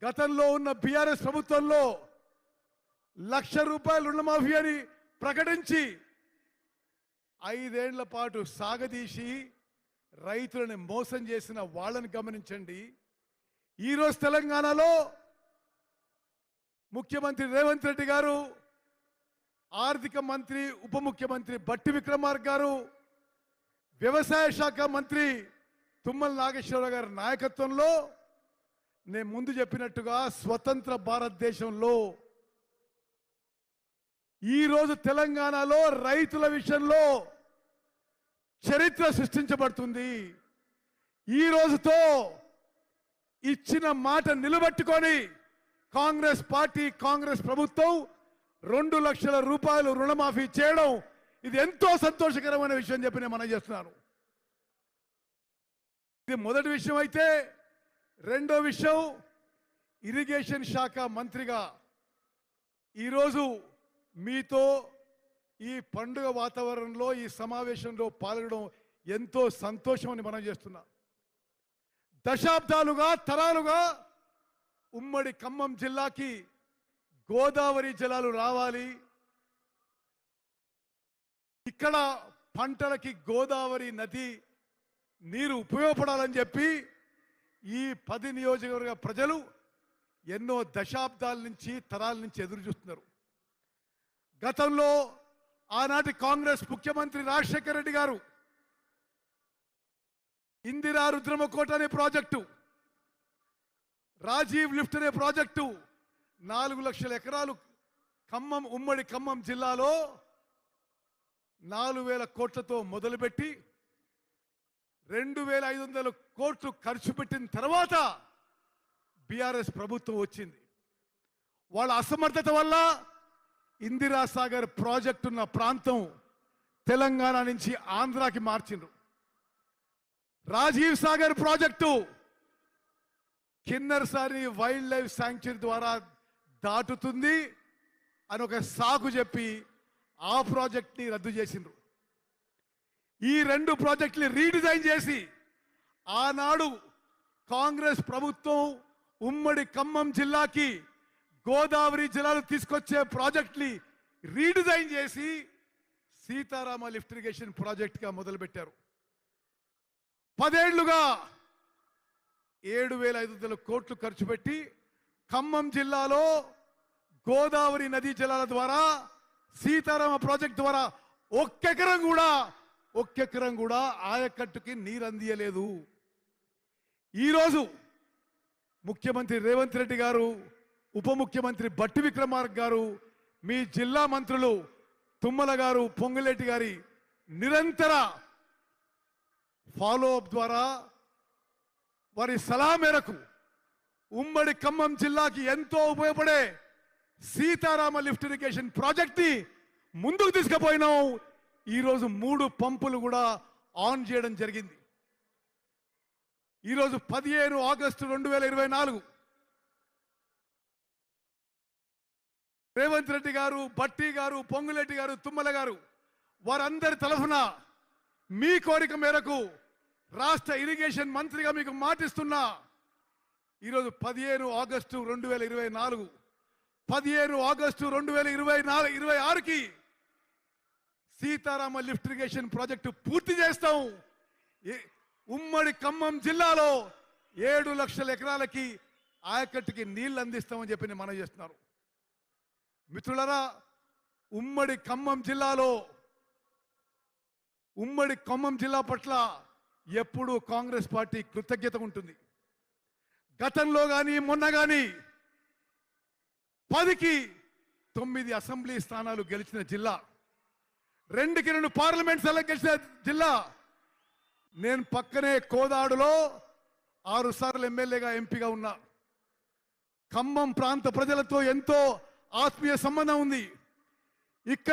గతంలో ఉన్న బీఆర్ఎస్ ప్రభుత్వంలో ₹1,00,000 రుణమాఫీ అని ప్రకటించి 5 ఏళ్ల పాటు సాగదీసి రైతులను మోసం చేసిన వాళ్ళని గమనించండి. ఈరోజు తెలంగాణలో ముఖ్యమంత్రి రేవంత్ రెడ్డి గారు, ఆర్థిక మంత్రి ఉప ముఖ్యమంత్రి బట్టి విక్రమార్క గారు, వ్యవసాయ శాఖ మంత్రి తుమ్మల నాగేశ్వరరావు గారి నాయకత్వంలో నేను ముందు చెప్పినట్టుగా స్వతంత్ర భారతదేశంలో ఈరోజు తెలంగాణలో రైతుల విషయంలో చరిత్ర సృష్టించబడుతుంది. ఈ రోజుతో ఇచ్చిన మాట నిలబెట్టుకొని కాంగ్రెస్ పార్టీ, కాంగ్రెస్ ప్రభుత్వం ₹2,00,000 రుణమాఫీ చేయడం ఇది ఎంతో సంతోషకరమైన విషయం చెప్పి నేను మనం చేస్తున్నాను. ఇది మొదటి విషయం అయితే, రెండో విషయం, ఇరిగేషన్ శాఖ మంత్రిగా ఈరోజు మీతో ఈ పండుగ వాతావరణంలో ఈ సమావేశంలో పాల్గొనడం ఎంతో సంతోషమని మనం చేస్తున్నాం. దశాబ్దాలుగా, తరాలుగా ఉమ్మడి ఖమ్మం జిల్లాకి గోదావరి జలాలు రావాలి, ఇక్కడ పంటలకి గోదావరి నది నీరు ఉపయోగపడాలని చెప్పి ఈ 10 నియోజకవర్గ ప్రజలు ఎన్నో దశాబ్దాల నుంచి, తరాల నుంచి ఎదురు చూస్తున్నారు. గతంలో ఆనాటి కాంగ్రెస్ ముఖ్యమంత్రి రాజశేఖర రెడ్డి గారు ఇందిరా రుద్రమకోట అనే ప్రాజెక్టు, రాజీవ్ లిఫ్ట్ అనే ప్రాజెక్టు 4 లక్షల ఎకరాలు ఖమ్మం, ఉమ్మడి ఖమ్మం జిల్లాలో 4,000 కోట్లతో మొదలుపెట్టి 2,500 కోట్లు ఖర్చు పెట్టిన తర్వాత బీఆర్ఎస్ ప్రభుత్వం వచ్చింది. వాళ్ళ అసమర్థత వల్ల ఇందిరా సాగర్ ప్రాజెక్టు ఉన్న ప్రాంతం తెలంగాణ నుంచి ఆంధ్రాకి మార్చిండ్రు. Rajiv Sagar project Kinnerasani wild life sanctuary ద్వారా దాటుతుంది అని ఒక సాకు చెప్పి ఆ ప్రాజెక్ట్ని రద్దు చేసిండ్రు. ఈ 2 ప్రాజెక్టులు రీడిజైన్ చేసి ఆనాడు కాంగ్రెస్ ప్రభుత్వం ఉమ్మడి ఖమ్మం జిల్లాకి గోదావరి జలాలు తీసుకొచ్చే ప్రాజెక్టుని రీడిజైన్ చేసి సీతారామ లిఫ్ట్ ఇరిగేషన్ ప్రాజెక్టుగా మొదలుపెట్టారు. 10 ఏళ్లుగా 7,500 కోట్లు ఖర్చు పెట్టి ఖమ్మం జిల్లాలో గోదావరి నదీ జలాల ద్వారా సీతారామ ప్రాజెక్టు ద్వారా ఒక్క ఎకరం కూడా ఆయకట్టుకి నీరు అందియలేదు. ఈరోజు ముఖ్యమంత్రి రేవంత్ రెడ్డి గారు, ఉప ముఖ్యమంత్రి బట్టి విక్రమార్క గారు, మీ జిల్లా మంత్రులు తుమ్మల గారు, పొంగులేటి గారి నిరంతర ఫాలో అప్ ద్వారా వారి సలహా మేరకు ఉమ్మడి ఖమ్మం జిల్లాకి ఎంతో ఉపయోగపడే సీతారామ లిఫ్ట్ ఇరిగేషన్ ప్రాజెక్ట్ని ముందుకు తీసుకుపోయినాం. ఈరోజు 3 పంపులు కూడా ఆన్ చేయడం జరిగింది. ఈరోజు 15 ఆగస్టు 2024 రేవంత్ రెడ్డి గారు, బట్టి గారు, పొంగులేటి గారు, తుమ్మల గారు వారందరి తరఫున మీ కోరిక మేరకు రాష్ట్ర ఇరిగేషన్ మంత్రిగా మీకు మాటిస్తున్నా. ఈరోజు 15 ఆగస్టు 2024, 15 ఆగస్టు 2026కి సీతారామ లిఫ్ట్ ఇరిగేషన్ ప్రాజెక్టు పూర్తి చేస్తాం. ఉమ్మడి ఖమ్మం జిల్లాలో 7 లక్షల ఎకరాలకి ఆయకట్టుకి నీళ్లు అందిస్తామని చెప్పి మనం చేస్తున్నారు. మిత్రులారా, ఉమ్మడి ఖమ్మం జిల్లా పట్ల ఎప్పుడూ కాంగ్రెస్ పార్టీ కృతజ్ఞత ఉంటుంది. గతంలో కానీ మొన్న కానీ 10కి 9 అసెంబ్లీ స్థానాలు గెలిచిన జిల్లా, 2కి 2 పార్లమెంట్ స్థానాలు గెలిచిన జిల్లా. నేను పక్కనే కోదాడులో 6 సార్లు ఎమ్మెల్యేగా, ఎంపీగా ఉన్నా. ఖమ్మం ప్రాంత ప్రజలతో ఎంతో ఆత్మీయ సంబంధం ఉంది. ఇక్కడ